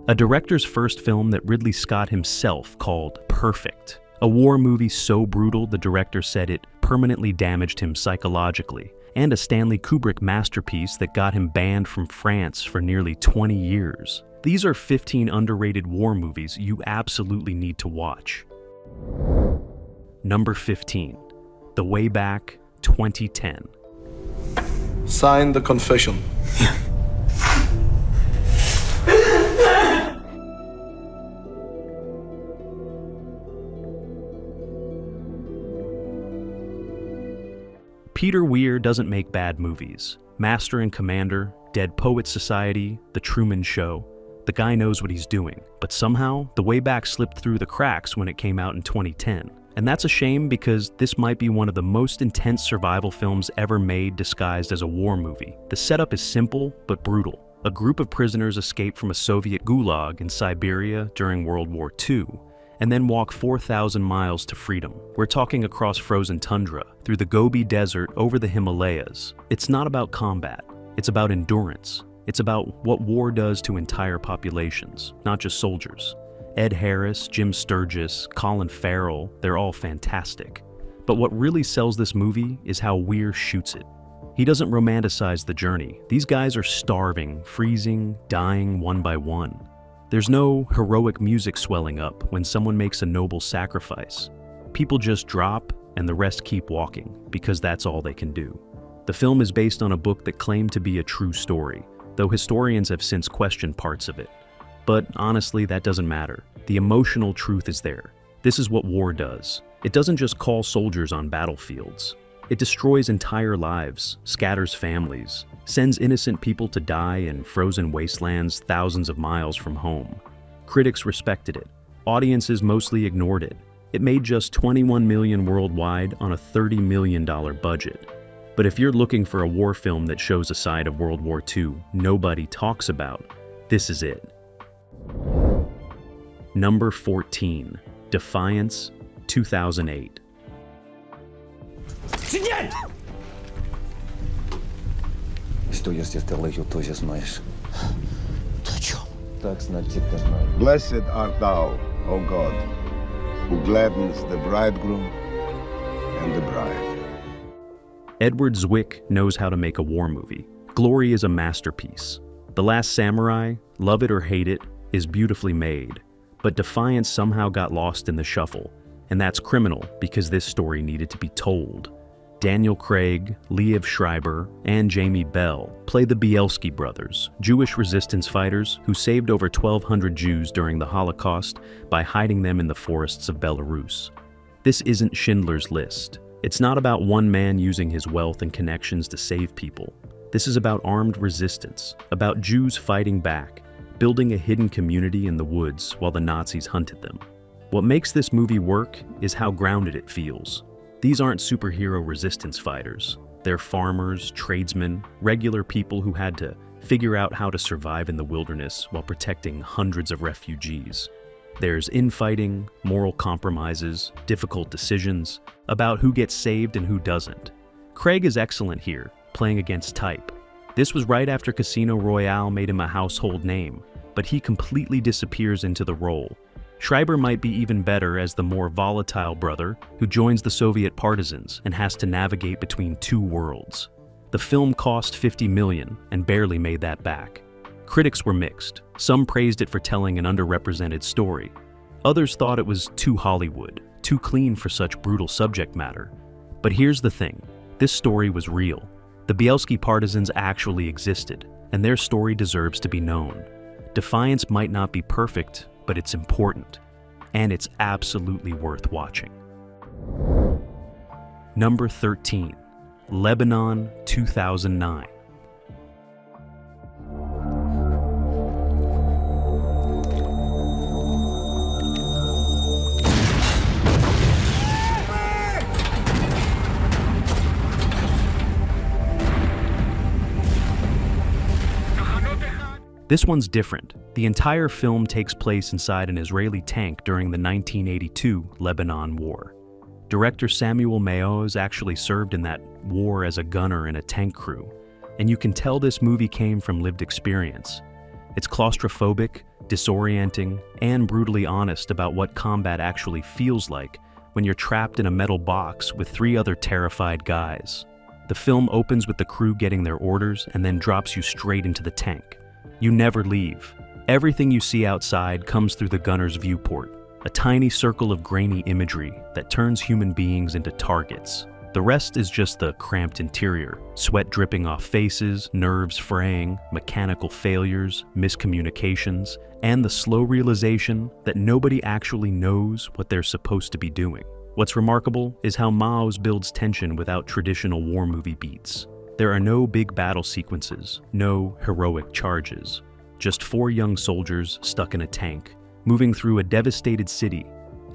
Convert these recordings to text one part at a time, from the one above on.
a director's first film that Ridley Scott himself called perfect. A war movie so brutal the director said it permanently damaged him psychologically, and a Stanley Kubrick masterpiece that got him banned from France for nearly 20 years. These are 15 underrated war movies you absolutely need to watch. Number 15, The Way Back, 2010. Sign the confession. Peter Weir doesn't make bad movies. Master and Commander, Dead Poets Society, The Truman Show. The guy knows what he's doing, but somehow The Way Back slipped through the cracks when it came out in 2010. And that's a shame because this might be one of the most intense survival films ever made disguised as a war movie. The setup is simple but brutal. A group of prisoners escape from a Soviet gulag in Siberia during World War II, and then walk 4,000 miles to freedom. We're talking across frozen tundra, through the Gobi Desert, over the Himalayas. It's not about combat, it's about endurance. It's about what war does to entire populations, not just soldiers. Ed Harris, Jim Sturgis, Colin Farrell, they're all fantastic. But what really sells this movie is how Weir shoots it. He doesn't romanticize the journey. These guys are starving, freezing, dying one by one. There's no heroic music swelling up when someone makes a noble sacrifice. People just drop and the rest keep walking because that's all they can do. The film is based on a book that claimed to be a true story, though historians have since questioned parts of it. But honestly, that doesn't matter. The emotional truth is there. This is what war does. It doesn't just call soldiers on battlefields. It destroys entire lives, scatters families, sends innocent people to die in frozen wastelands thousands of miles from home. Critics respected it. Audiences mostly ignored it. It made just $21 million worldwide on a $30 million budget. But if you're looking for a war film that shows a side of World War II nobody talks about, this is it. Number 14, Defiance, 2008. Сидеть! Что я сделал, ее тоже знаешь. Ты о чем? Так, значит, ты знаешь. Blessed art thou, O God, who gladdens the bridegroom and the bride. Edward Zwick knows how to make a war movie. Glory is a masterpiece. The Last Samurai, love it or hate it, is beautifully made. But Defiance somehow got lost in the shuffle, and that's criminal because this story needed to be told. Daniel Craig, Liev Schreiber, and Jamie Bell play the Bielski brothers, Jewish resistance fighters who saved over 1,200 Jews during the Holocaust by hiding them in the forests of Belarus. This isn't Schindler's List. It's not about one man using his wealth and connections to save people. This is about armed resistance, about Jews fighting back, building a hidden community in the woods while the Nazis hunted them. What makes this movie work is how grounded it feels. These aren't superhero resistance fighters. They're farmers, tradesmen, regular people who had to figure out how to survive in the wilderness while protecting hundreds of refugees. There's infighting, moral compromises, difficult decisions about who gets saved and who doesn't. Craig is excellent here, playing against type. This was right after Casino Royale made him a household name, but he completely disappears into the role. Schreiber might be even better as the more volatile brother who joins the Soviet partisans and has to navigate between two worlds. The film cost $50 million and barely made that back. Critics were mixed. Some praised it for telling an underrepresented story. Others thought it was too Hollywood, too clean for such brutal subject matter. But here's the thing, this story was real. The Bielski partisans actually existed, and their story deserves to be known. Defiance might not be perfect, but it's important, and it's absolutely worth watching. Number 13, Lebanon, 2009. This one's different. The entire film takes place inside an Israeli tank during the 1982 Lebanon War. Director Samuel Maoz actually served in that war as a gunner in a tank crew, and you can tell this movie came from lived experience. It's claustrophobic, disorienting, and brutally honest about what combat actually feels like when you're trapped in a metal box with 3 other terrified guys. The film opens with the crew getting their orders and then drops you straight into the tank. You never leave. Everything you see outside comes through the gunner's viewport, a tiny circle of grainy imagery that turns human beings into targets. The rest is just the cramped interior, sweat dripping off faces, nerves fraying, mechanical failures, miscommunications, and the slow realization that nobody actually knows what they're supposed to be doing. What's remarkable is how Mao's builds tension without traditional war movie beats. There are no big battle sequences, no heroic charges. Just 4 young soldiers stuck in a tank, moving through a devastated city,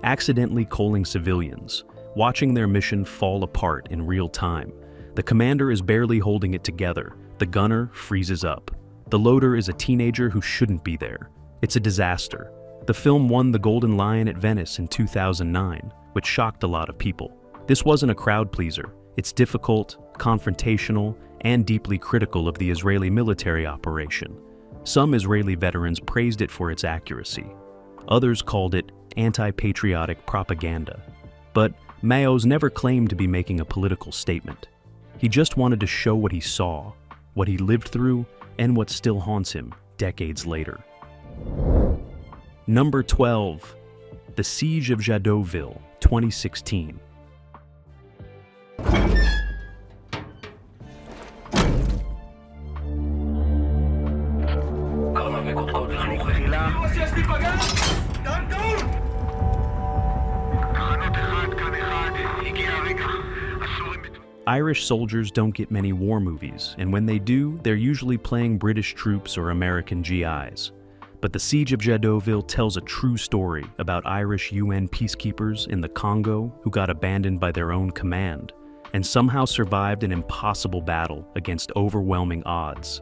accidentally culling civilians, watching their mission fall apart in real time. The commander is barely holding it together. The gunner freezes up. The loader is a teenager who shouldn't be there. It's a disaster. The film won the Golden Lion at Venice in 2009, which shocked a lot of people. This wasn't a crowd pleaser. It's difficult, confrontational, and deeply critical of the Israeli military operation. Some Israeli veterans praised it for its accuracy. Others called it anti-patriotic propaganda. But Mao's never claimed to be making a political statement. He just wanted to show what he saw, what he lived through, and what still haunts him decades later. Number 12. The Siege of Jadotville, 2016. Irish soldiers don't get many war movies, and when they do, they're usually playing British troops or American GIs. But the Siege of Jadotville tells a true story about Irish UN peacekeepers in the Congo who got abandoned by their own command and somehow survived an impossible battle against overwhelming odds.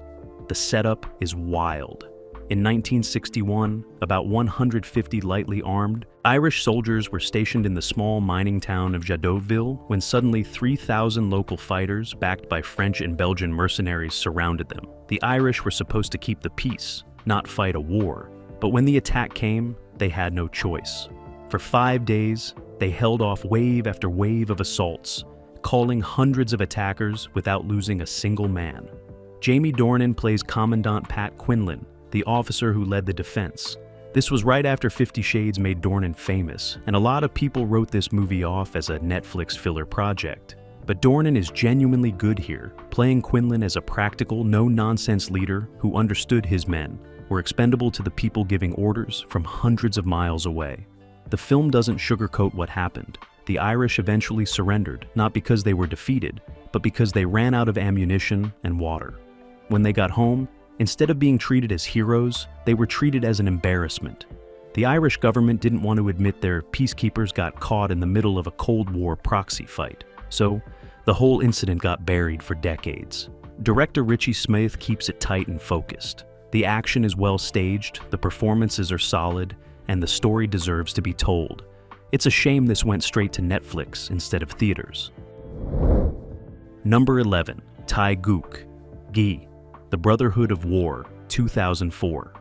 The setup is wild. In 1961, about 150 lightly armed Irish soldiers were stationed in the small mining town of Jadotville when suddenly 3,000 local fighters backed by French and Belgian mercenaries surrounded them. The Irish were supposed to keep the peace, not fight a war. But when the attack came, they had no choice. For 5 days, they held off wave after wave of assaults, calling hundreds of attackers without losing a single man. Jamie Dornan plays Commandant Pat Quinlan, the officer who led the defense. This was right after 50 Shades made Dornan famous, and a lot of people wrote this movie off as a Netflix filler project. But Dornan is genuinely good here, playing Quinlan as a practical, no-nonsense leader who understood his men were expendable to the people giving orders from hundreds of miles away. The film doesn't sugarcoat what happened. The Irish eventually surrendered, not because they were defeated, but because they ran out of ammunition and water. When they got home, instead of being treated as heroes, they were treated as an embarrassment. The Irish government didn't want to admit their peacekeepers got caught in the middle of a Cold War proxy fight, so the whole incident got buried for decades. Director Richie Smyth keeps it tight and focused. The action is well staged, the performances are solid, and the story deserves to be told. It's a shame this went straight to Netflix instead of theaters. Number 11. Taegukgi, The Brotherhood of War, 2004.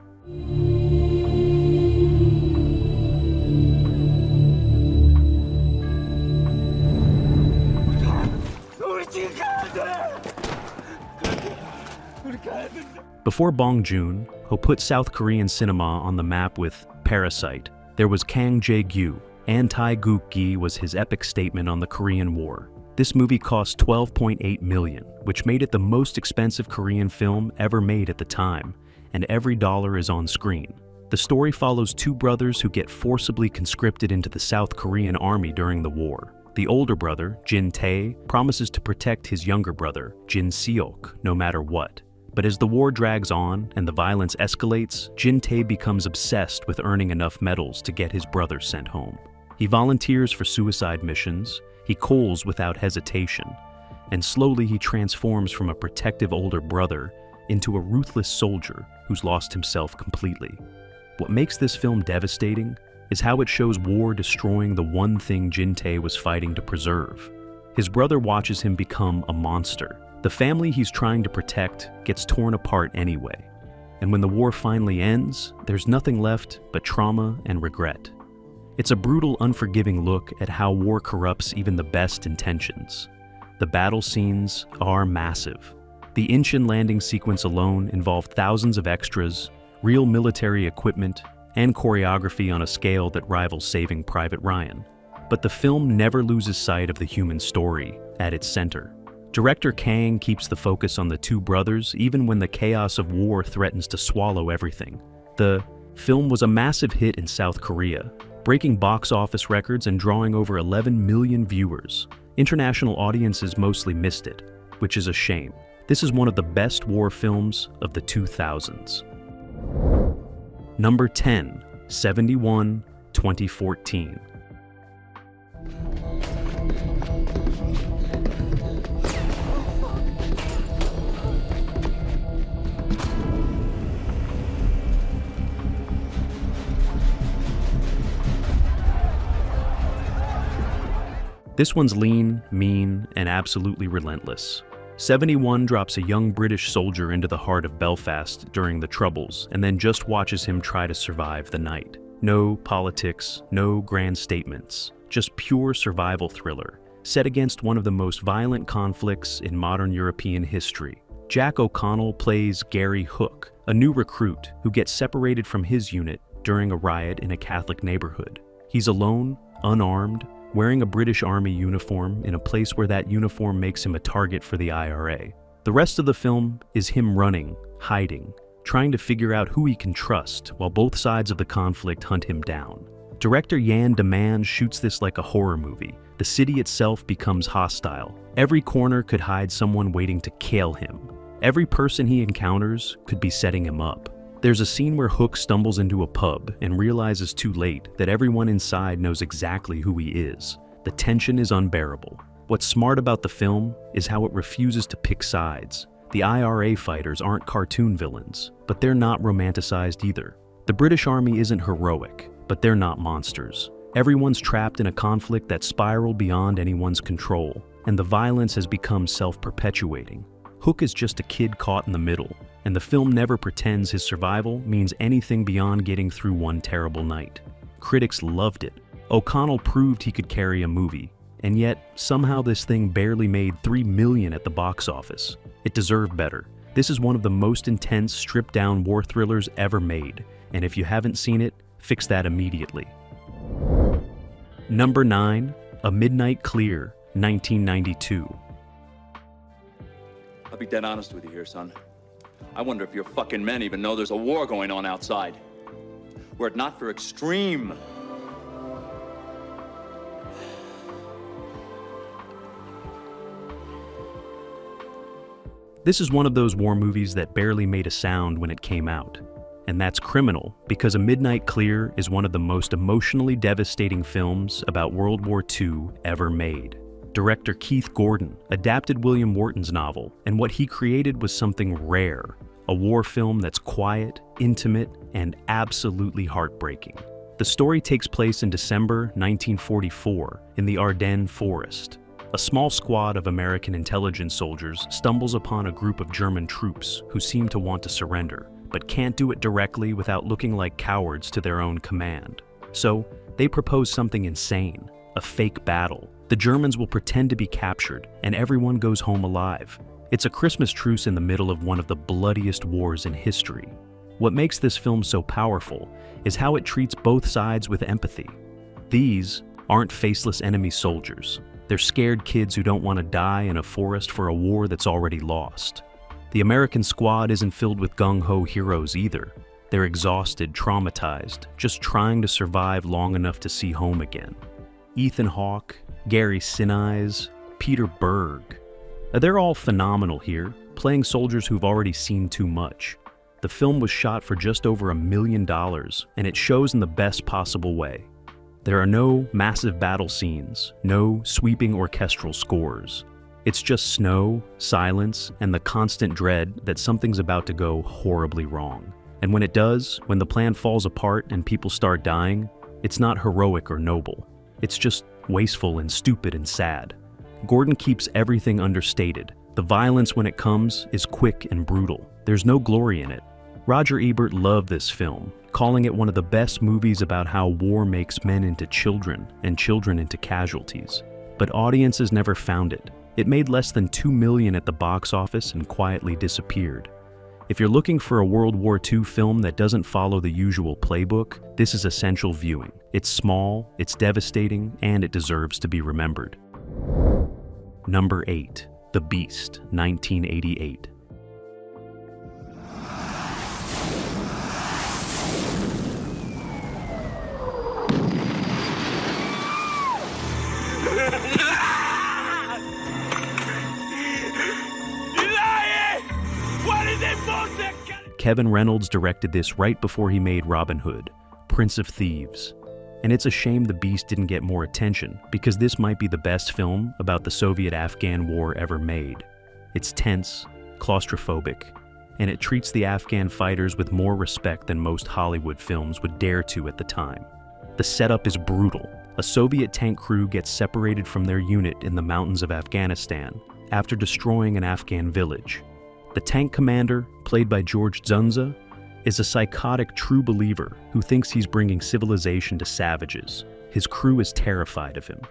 Before Bong Joon, who put South Korean cinema on the map with Parasite, there was Kang Jae-gyu, and Taegukgi was his epic statement on the Korean War. This movie cost $12.8 million, which made it the most expensive Korean film ever made at the time, and every dollar is on screen. The story follows 2 brothers who get forcibly conscripted into the South Korean army during the war. The older brother, Jin Tae, promises to protect his younger brother, Jin Seok, no matter what. But as the war drags on and the violence escalates, Jin Tae becomes obsessed with earning enough medals to get his brother sent home. He volunteers for suicide missions, he calls without hesitation, and slowly he transforms from a protective older brother into a ruthless soldier who's lost himself completely. What makes this film devastating is how it shows war destroying the one thing Jin Tae was fighting to preserve. His brother watches him become a monster. The family he's trying to protect gets torn apart anyway. and when the war finally ends, there's nothing left but trauma and regret. It's a brutal, unforgiving look at how war corrupts even the best intentions. The battle scenes are massive. The Incheon landing sequence alone involved thousands of extras, real military equipment, and choreography on a scale that rivals Saving Private Ryan. But the film never loses sight of the human story at its center. Director Kang keeps the focus on the two brothers even when the chaos of war threatens to swallow everything. The film was a massive hit in South Korea, breaking box office records and drawing over 11 million viewers. International audiences mostly missed it, which is a shame. This is one of the best war films of the 2000s. Number 10, 71, 2014. This one's lean, mean, and absolutely relentless. 71 drops a young British soldier into the heart of Belfast during the Troubles and then just watches him try to survive the night. No politics, no grand statements, just pure survival thriller, set against one of the most violent conflicts in modern European history. Jack O'Connell plays Gary Hook, a new recruit who gets separated from his unit during a riot in a Catholic neighborhood. He's alone, unarmed, wearing a British Army uniform in a place where that uniform makes him a target for the IRA. The rest of the film is him running, hiding, trying to figure out who he can trust while both sides of the conflict hunt him down. Director Yan Deman shoots this like a horror movie. The city itself becomes hostile. Every corner could hide someone waiting to kill him. Every person he encounters could be setting him up. There's a scene where Hook stumbles into a pub and realizes too late that everyone inside knows exactly who he is. The tension is unbearable. What's smart about the film is how it refuses to pick sides. The IRA fighters aren't cartoon villains, but they're not romanticized either. The British Army isn't heroic, but they're not monsters. Everyone's trapped in a conflict that spiraled beyond anyone's control, and the violence has become self-perpetuating. Hook is just a kid caught in the middle, and the film never pretends his survival means anything beyond getting through one terrible night. Critics loved it. O'Connell proved he could carry a movie, and yet somehow this thing barely made $3 million at the box office. It deserved better. This is one of the most intense, stripped-down war thrillers ever made, and if you haven't seen it, fix that immediately. Number 9, A Midnight Clear, 1992. I'll be dead honest with you here, son. I wonder if your fucking men even know there's a war going on outside. Were it not for extreme This is one of those war movies that barely made a sound when it came out. And that's criminal, because A Midnight Clear is one of the most emotionally devastating films about World War II ever made. Director Keith Gordon adapted William Wharton's novel, and what he created was something rare, a war film that's quiet, intimate, and absolutely heartbreaking. The story takes place in December 1944 in the Ardennes forest. A small squad of American intelligence soldiers stumbles upon a group of German troops who seem to want to surrender, but can't do it directly without looking like cowards to their own command. So, they propose something insane, a fake battle. The Germans will pretend to be captured, and everyone goes home alive. It's a Christmas truce in the middle of one of the bloodiest wars in history. What makes this film so powerful is how it treats both sides with empathy. These aren't faceless enemy soldiers. They're scared kids who don't want to die in a forest for a war that's already lost. The American squad isn't filled with gung-ho heroes either. They're exhausted, traumatized, just trying to survive long enough to see home again. Ethan Hawke, Gary Sinise, Peter Berg. They're all phenomenal here, playing soldiers who've already seen too much. The film was shot for just over $1 million, and it shows in the best possible way. There are no massive battle scenes, no sweeping orchestral scores. It's just snow, silence, and the constant dread that something's about to go horribly wrong. And when it does, when the plan falls apart and people start dying, it's not heroic or noble. It's just wasteful and stupid and sad. Gordon keeps everything understated. The violence when it comes is quick and brutal. There's no glory in it. Roger Ebert loved this film, calling it one of the best movies about how war makes men into children and children into casualties. But audiences never found it. It made less than $2 million at the box office and quietly disappeared. If you're looking for a World War II film that doesn't follow the usual playbook, this is essential viewing. It's small, it's devastating, and it deserves to be remembered. Number 8. The Beast, 1988. Kevin Reynolds directed this right before he made Robin Hood, Prince of Thieves. And it's a shame The Beast didn't get more attention, because this might be the best film about the Soviet-Afghan war ever made. It's tense, claustrophobic, and it treats the Afghan fighters with more respect than most Hollywood films would dare to at the time. The setup is brutal. A Soviet tank crew gets separated from their unit in the mountains of Afghanistan after destroying an Afghan village. The tank commander, played by George Dzunza, is a psychotic true believer who thinks he's bringing civilization to savages. His crew is terrified of him.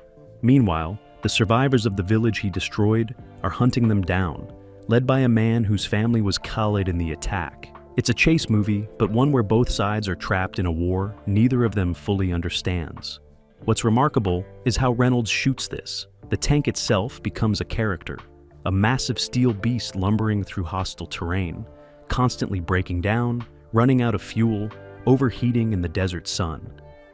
Meanwhile, the survivors of the village he destroyed are hunting them down, led by a man whose family was killed in the attack. It's a chase movie, but one where both sides are trapped in a war neither of them fully understands. What's remarkable is how Reynolds shoots this. The tank itself becomes a character, a massive steel beast lumbering through hostile terrain, constantly breaking down, running out of fuel, overheating in the desert sun.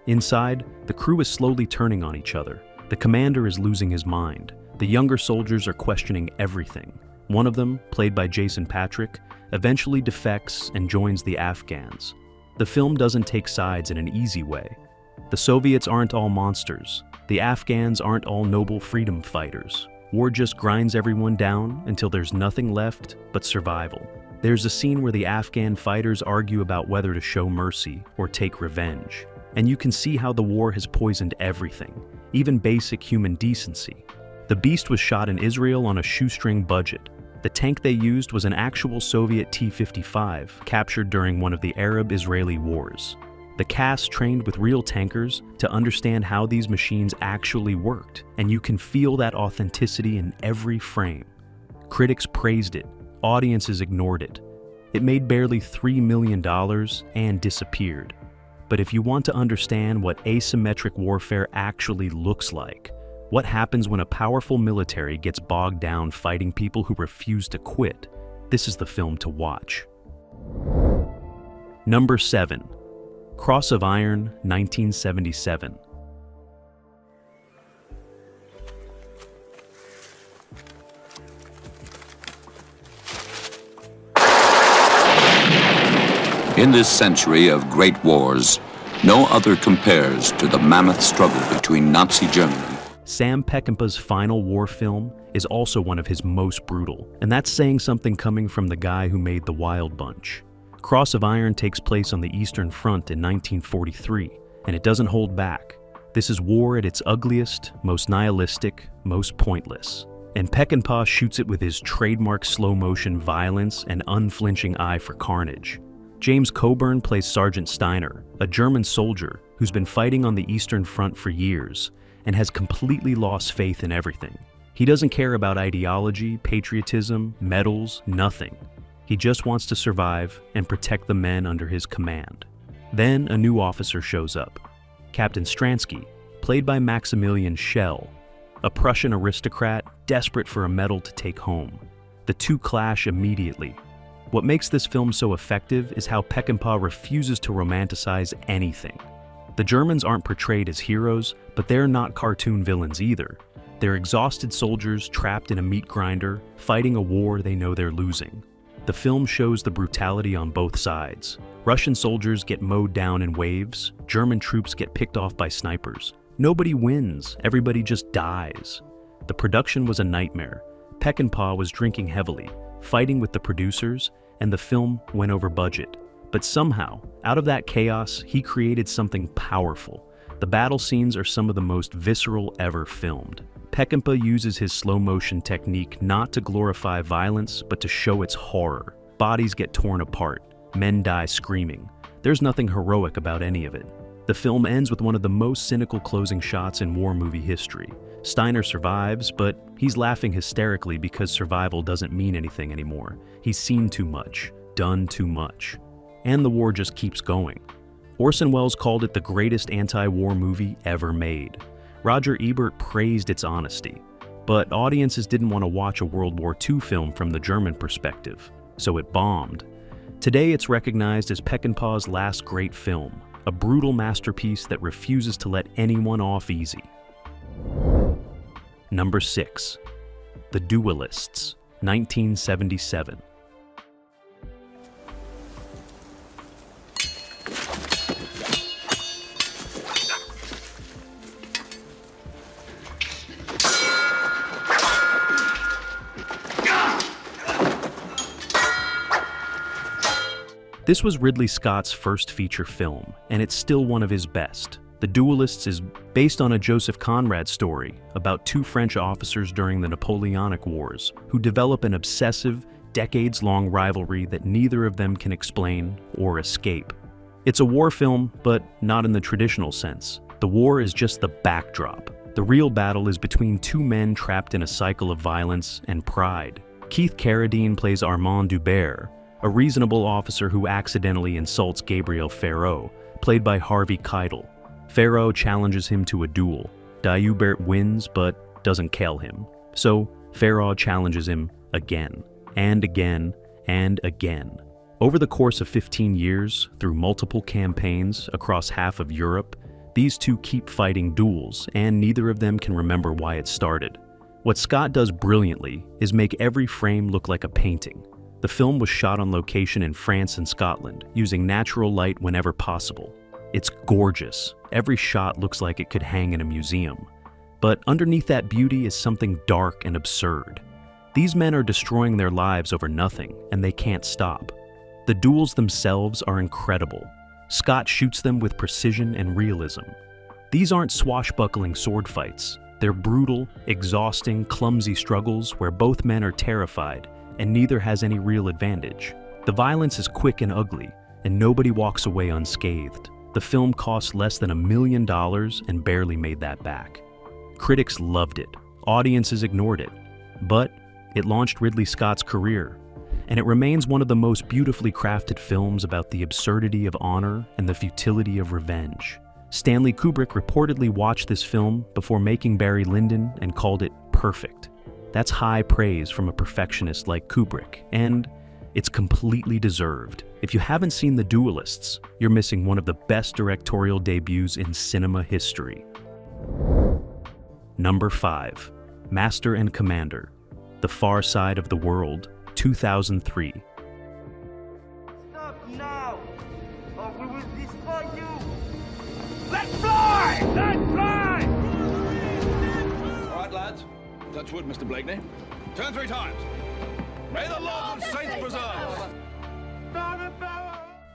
Inside, the crew is slowly turning on each other. The commander is losing his mind. The younger soldiers are questioning everything. One of them, played by Jason Patric, eventually defects and joins the Afghans. The film doesn't take sides in an easy way. The Soviets aren't all monsters. The Afghans aren't all noble freedom fighters. War just grinds everyone down until there's nothing left but survival. There's a scene where the Afghan fighters argue about whether to show mercy or take revenge. And you can see how the war has poisoned everything, even basic human decency. The Beast was shot in Israel on a shoestring budget. The tank they used was an actual Soviet T-55 captured during one of the Arab-Israeli wars. The cast trained with real tankers to understand how these machines actually worked, and you can feel that authenticity in every frame. Critics praised it, audiences ignored it. It made barely $3 million and disappeared. But if you want to understand what asymmetric warfare actually looks like, what happens when a powerful military gets bogged down fighting people who refuse to quit, this is the film to watch. Number 7. Cross of Iron, 1977. In this century of great wars, no other compares to the mammoth struggle between Nazi Germany. Sam Peckinpah's final war film is also one of his most brutal, and that's saying something coming from the guy who made The Wild Bunch. Cross of Iron takes place on the Eastern Front in 1943, and it doesn't hold back. This is war at its ugliest, most nihilistic, most pointless. And Peckinpah shoots it with his trademark slow-motion violence and unflinching eye for carnage. James Coburn plays Sergeant Steiner, a German soldier who's been fighting on the Eastern Front for years and has completely lost faith in everything. He doesn't care about ideology, patriotism, medals, nothing. He just wants to survive and protect the men under his command. Then a new officer shows up, Captain Stransky, played by Maximilian Schell, a Prussian aristocrat desperate for a medal to take home. The two clash immediately. What makes this film so effective is how Peckinpah refuses to romanticize anything. The Germans aren't portrayed as heroes, but they're not cartoon villains either. They're exhausted soldiers trapped in a meat grinder, fighting a war they know they're losing. The film shows the brutality on both sides. Russian soldiers get mowed down in waves, German troops get picked off by snipers. Nobody wins, everybody just dies. The production was a nightmare. Peckinpah was drinking heavily, fighting with the producers, and the film went over budget. But somehow, out of that chaos, he created something powerful. The battle scenes are some of the most visceral ever filmed. Peckinpah uses his slow-motion technique not to glorify violence, but to show its horror. Bodies get torn apart. men die screaming. There's nothing heroic about any of it. The film ends with one of the most cynical closing shots in war movie history. Steiner survives, but he's laughing hysterically because survival doesn't mean anything anymore. He's seen too much, done too much. And the war just keeps going. Orson Welles called it the greatest anti-war movie ever made. Roger Ebert praised its honesty. But audiences didn't want to watch a World War II film from the German perspective, so it bombed. Today it's recognized as Peckinpah's last great film, a brutal masterpiece that refuses to let anyone off easy. Number 6. The Duellists, 1977. This was Ridley Scott's first feature film, and it's still one of his best. The Duellists is based on a Joseph Conrad story about two French officers during the Napoleonic Wars who develop an obsessive, decades-long rivalry that neither of them can explain or escape. It's a war film, but not in the traditional sense. The war is just the backdrop. The real battle is between two men trapped in a cycle of violence and pride. Keith Carradine plays Armand Dubert, a reasonable officer who accidentally insults Gabriel Ferreau, played by Harvey Keitel. Ferreau challenges him to a duel. Dubert wins, but doesn't kill him. So Ferreau challenges him again, and again, and again. Over the course of 15 years, through multiple campaigns across half of Europe, these two keep fighting duels, and neither of them can remember why it started. What Scott does brilliantly is make every frame look like a painting. The film was shot on location in France and Scotland, using natural light whenever possible. It's gorgeous. Every shot looks like it could hang in a museum. But underneath that beauty is something dark and absurd. These men are destroying their lives over nothing, and they can't stop. The duels themselves are incredible. Scott shoots them with precision and realism. These aren't swashbuckling sword fights. They're brutal, exhausting, clumsy struggles where both men are terrified, and neither has any real advantage. The violence is quick and ugly, and nobody walks away unscathed. The film cost less than $1 million and barely made that back. Critics loved it, audiences ignored it, but it launched Ridley Scott's career, and it remains one of the most beautifully crafted films about the absurdity of honor and the futility of revenge. Stanley Kubrick reportedly watched this film before making Barry Lyndon and called it perfect. That's high praise from a perfectionist like Kubrick, and it's completely deserved. If you haven't seen The Duellists, you're missing one of the best directorial debuts in cinema history. Number 5. Master and Commander, The Far Side of the World, 2003. Stop now, or we will destroy you! Let's fly! Let's fly! All right, lads. Touch wood, Mr. Blakeney. Turn 3 times. May the Lord of Saints preserve.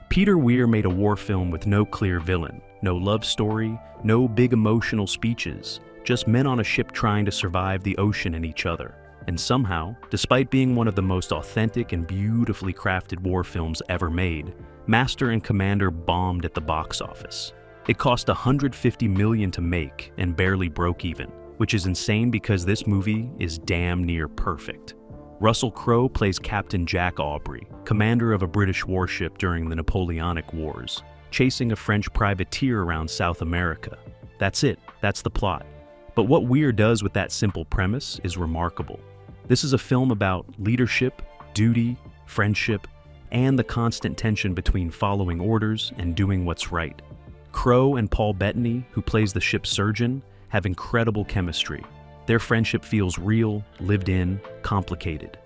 Peter Weir made a war film with no clear villain, no love story, no big emotional speeches, just men on a ship trying to survive the ocean and each other. And somehow, despite being one of the most authentic and beautifully crafted war films ever made, Master and Commander bombed at the box office. It cost $150 million to make and barely broke even, which is insane because this movie is damn near perfect. Russell Crowe plays Captain Jack Aubrey, commander of a British warship during the Napoleonic Wars, chasing a French privateer around South America. That's it, that's the plot. But what Weir does with that simple premise is remarkable. This is a film about leadership, duty, friendship, and the constant tension between following orders and doing what's right. Crowe and Paul Bettany, who plays the ship's surgeon, have incredible chemistry. Their friendship feels real, lived in, complicated.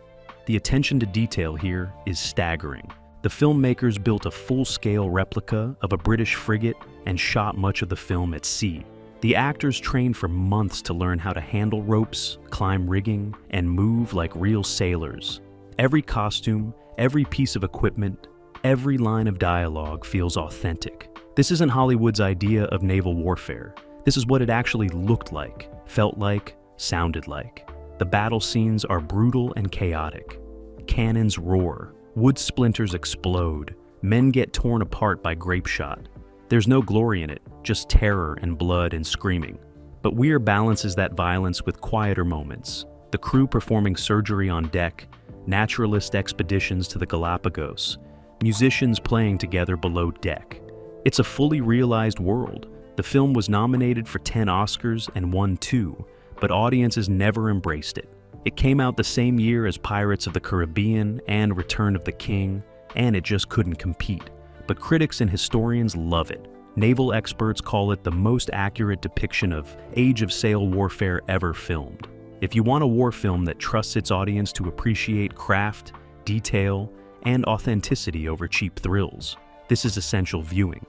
The attention to detail here is staggering. The filmmakers built a full-scale replica of a British frigate and shot much of the film at sea. The actors trained for months to learn how to handle ropes, climb rigging, and move like real sailors. Every costume, every piece of equipment, every line of dialogue feels authentic. This isn't Hollywood's idea of naval warfare. This is what it actually looked like, felt like, sounded like. The battle scenes are brutal and chaotic. Cannons roar, wood splinters explode, Men get torn apart by grape shot. There's no glory in it, just terror and blood and screaming. But Weir balances that violence with quieter moments. The crew performing surgery on deck, naturalist expeditions to the Galapagos, musicians playing together below deck. It's a fully realized world. The film was nominated for 10 Oscars and won 2, but audiences never embraced it. It came out the same year as Pirates of the Caribbean and Return of the King, and it just couldn't compete. But critics and historians love it. Naval experts call it the most accurate depiction of Age of Sail warfare ever filmed. If you want a war film that trusts its audience to appreciate craft, detail, and authenticity over cheap thrills, this is essential viewing.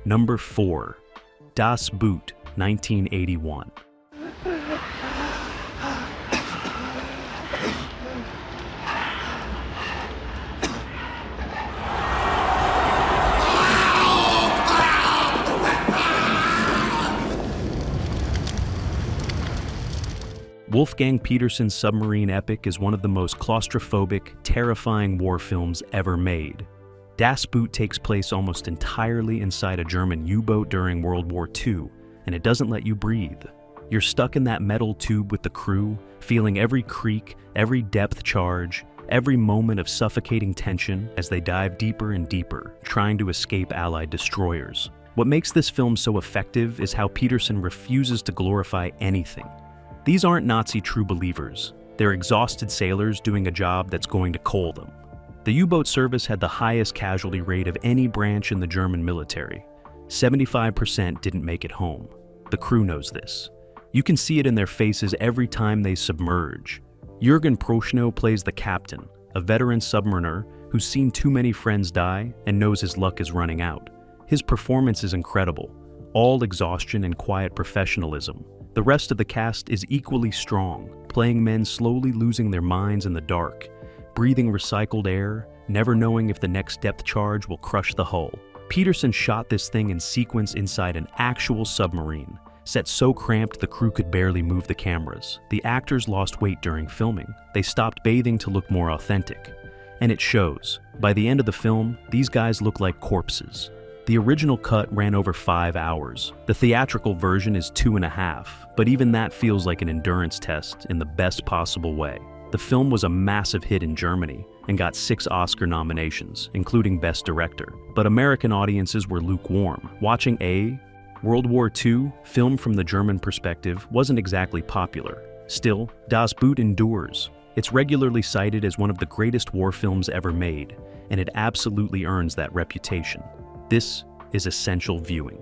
Number 4. Das Boot, 1981. Wolfgang Petersen's submarine epic is one of the most claustrophobic, terrifying war films ever made. Das Boot takes place almost entirely inside a German U-boat during World War II, and it doesn't let you breathe. You're stuck in that metal tube with the crew, feeling every creak, every depth charge, every moment of suffocating tension as they dive deeper and deeper, trying to escape Allied destroyers. What makes this film so effective is how Petersen refuses to glorify anything. These aren't Nazi true believers. They're exhausted sailors doing a job that's going to coal them. The U-boat service had the highest casualty rate of any branch in the German military. 75% didn't make it home. The crew knows this. You can see it in their faces every time they submerge. Jürgen Prochnow plays the captain, a veteran submariner who's seen too many friends die and knows his luck is running out. His performance is incredible, all exhaustion and quiet professionalism. The rest of the cast is equally strong, playing men slowly losing their minds in the dark, breathing recycled air, never knowing if the next depth charge will crush the hull. Petersen shot this thing in sequence inside an actual submarine, set so cramped the crew could barely move the cameras. The actors lost weight during filming. They stopped bathing to look more authentic. And it shows. By the end of the film, these guys look like corpses. The original cut ran over 5 hours. The theatrical version is 2.5, but even that feels like an endurance test in the best possible way. The film was a massive hit in Germany and got 6 Oscar nominations, including Best Director. But American audiences were lukewarm. Watching World War II, filmed from the German perspective, wasn't exactly popular. Still, Das Boot endures. It's regularly cited as one of the greatest war films ever made, and it absolutely earns that reputation. This is essential viewing.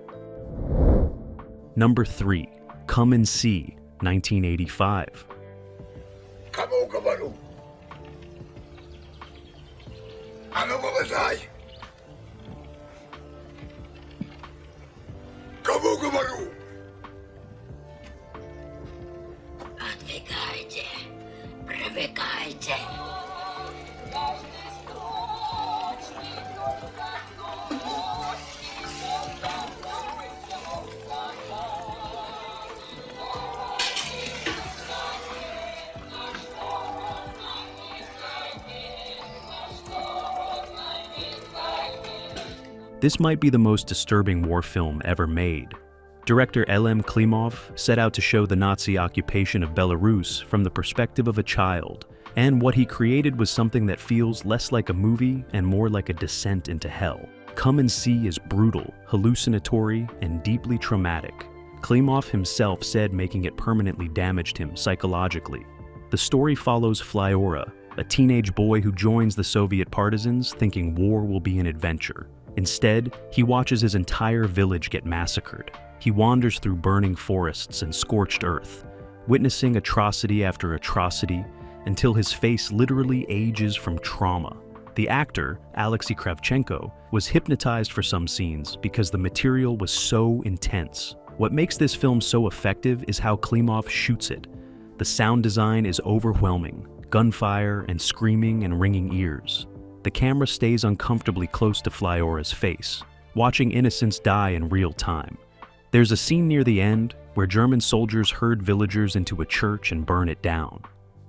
Number 3. Come and See, 1985. Kamu baru. Ano babatay? Kamu baru. Отвлекайте, привыкайте. This might be the most disturbing war film ever made. Director L.M. Klimov set out to show the Nazi occupation of Belarus from the perspective of a child, and what he created was something that feels less like a movie and more like a descent into hell. Come and See is brutal, hallucinatory, and deeply traumatic. Klimov himself said making it permanently damaged him psychologically. The story follows Flyora, a teenage boy who joins the Soviet partisans thinking war will be an adventure. Instead, he watches his entire village get massacred. He wanders through burning forests and scorched earth, witnessing atrocity after atrocity until his face literally ages from trauma. The actor, Alexei Kravchenko, was hypnotized for some scenes because the material was so intense. What makes this film so effective is how Klimov shoots it. The sound design is overwhelming, gunfire and screaming and ringing ears. The camera stays uncomfortably close to Flyora's face, watching innocents die in real time. There's a scene near the end where German soldiers herd villagers into a church and burn it down.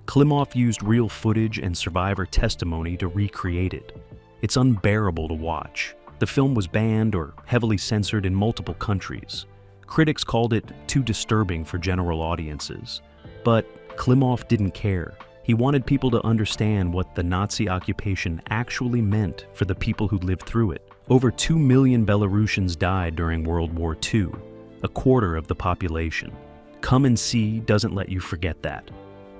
Klimov used real footage and survivor testimony to recreate it. It's unbearable to watch. The film was banned or heavily censored in multiple countries. Critics called it too disturbing for general audiences. But Klimov didn't care. He wanted people to understand what the Nazi occupation actually meant for the people who lived through it. Over 2 million Belarusians died during World War II, a quarter of the population. Come and See doesn't let you forget that.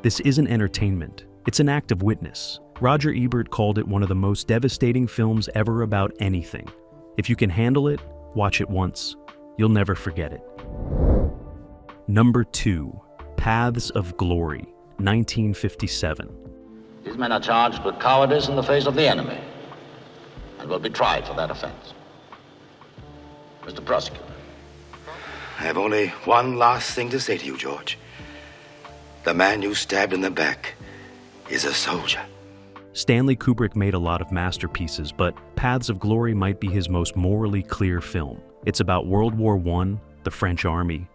This isn't entertainment, it's an act of witness. Roger Ebert called it one of the most devastating films ever about anything. If you can handle it, watch it once. You'll never forget it. Number 2, Paths of Glory, 1957. These men are charged with cowardice in the face of the enemy and will be tried for that offense. Mr. Prosecutor. I have only one last thing to say to you, George. The man you stabbed in the back is a soldier. Stanley Kubrick made a lot of masterpieces, but Paths of Glory might be his most morally clear film. It's about World War I, the French army,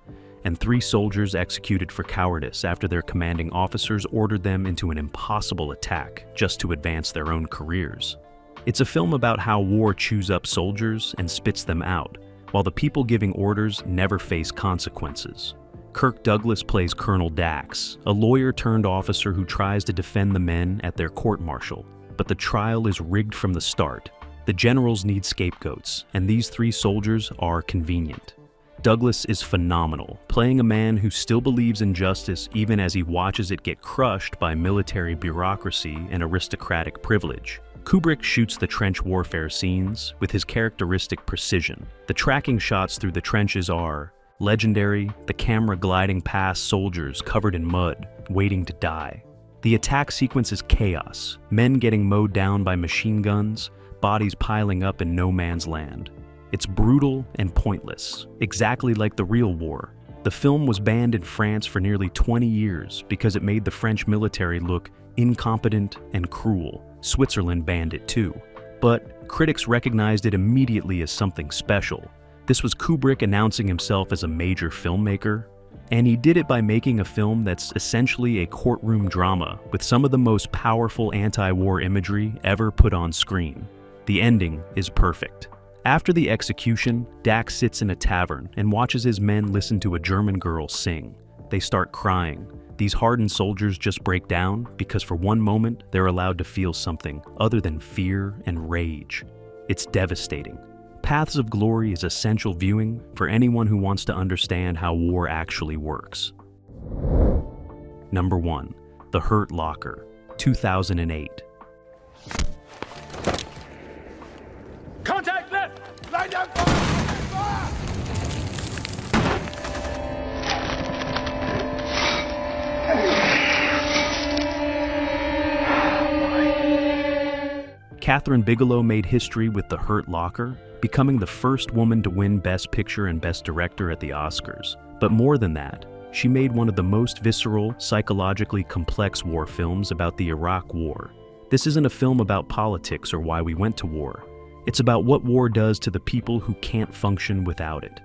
and 3 soldiers executed for cowardice after their commanding officers ordered them into an impossible attack just to advance their own careers. It's a film about how war chews up soldiers and spits them out, while the people giving orders never face consequences. Kirk Douglas plays Colonel Dax, a lawyer-turned-officer who tries to defend the men at their court-martial. But the trial is rigged from the start. The generals need scapegoats, and these 3 soldiers are convenient. Douglas is phenomenal, playing a man who still believes in justice even as he watches it get crushed by military bureaucracy and aristocratic privilege. Kubrick shoots the trench warfare scenes with his characteristic precision. The tracking shots through the trenches are legendary, the camera gliding past soldiers covered in mud, waiting to die. The attack sequence is chaos, men getting mowed down by machine guns, bodies piling up in no man's land. It's brutal and pointless, exactly like the real war. The film was banned in France for nearly 20 years because it made the French military look incompetent and cruel. Switzerland banned it too. But critics recognized it immediately as something special. This was Kubrick announcing himself as a major filmmaker, and he did it by making a film that's essentially a courtroom drama with some of the most powerful anti-war imagery ever put on screen. The ending is perfect. After the execution, Dax sits in a tavern and watches his men listen to a German girl sing. They start crying. These hardened soldiers just break down because for one moment they're allowed to feel something other than fear and rage. It's devastating. Paths of Glory is essential viewing for anyone who wants to understand how war actually works. Number 1, The Hurt Locker, 2008. Contact left! Line down fire! Kathryn Bigelow made history with The Hurt Locker, becoming the first woman to win Best Picture and Best Director at the Oscars. But more than that, she made one of the most visceral, psychologically complex war films about the Iraq War. This isn't a film about politics or why we went to war. It's about what war does to the people who can't function without it.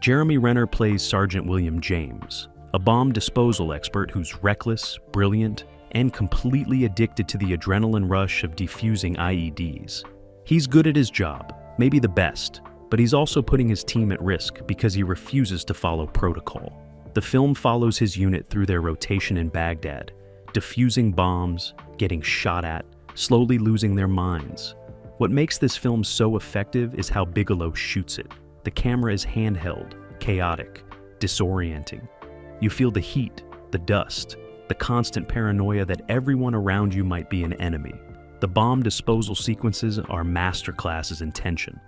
Jeremy Renner plays Sergeant William James, a bomb disposal expert who's reckless, brilliant, and completely addicted to the adrenaline rush of defusing IEDs. He's good at his job, maybe the best, but he's also putting his team at risk because he refuses to follow protocol. The film follows his unit through their rotation in Baghdad, defusing bombs, getting shot at, slowly losing their minds. What makes this film so effective is how Bigelow shoots it. The camera is handheld, chaotic, disorienting. You feel the heat, the dust, the constant paranoia that everyone around you might be an enemy. The bomb disposal sequences are masterclasses in tension.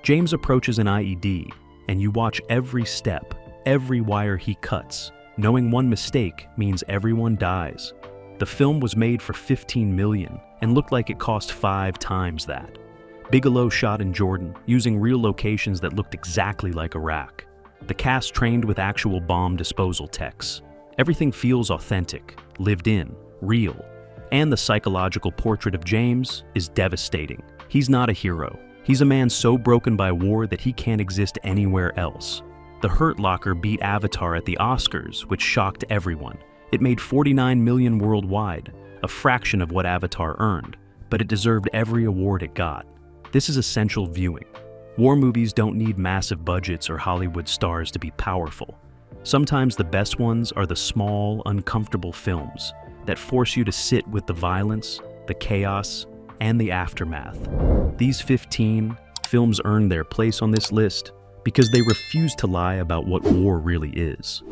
James approaches an IED, and you watch every step, every wire he cuts, knowing one mistake means everyone dies. The film was made for $15 million and looked like it cost 5 times that. Bigelow shot in Jordan, using real locations that looked exactly like Iraq. The cast trained with actual bomb disposal techs. Everything feels authentic, lived in, real. And the psychological portrait of James is devastating. He's not a hero. He's a man so broken by war that he can't exist anywhere else. The Hurt Locker beat Avatar at the Oscars, which shocked everyone. It made $49 million worldwide, a fraction of what Avatar earned. but it deserved every award it got. This is essential viewing. War movies don't need massive budgets or Hollywood stars to be powerful. Sometimes the best ones are the small, uncomfortable films that force you to sit with the violence, the chaos, and the aftermath. These 15 films earned their place on this list because they refuse to lie about what war really is.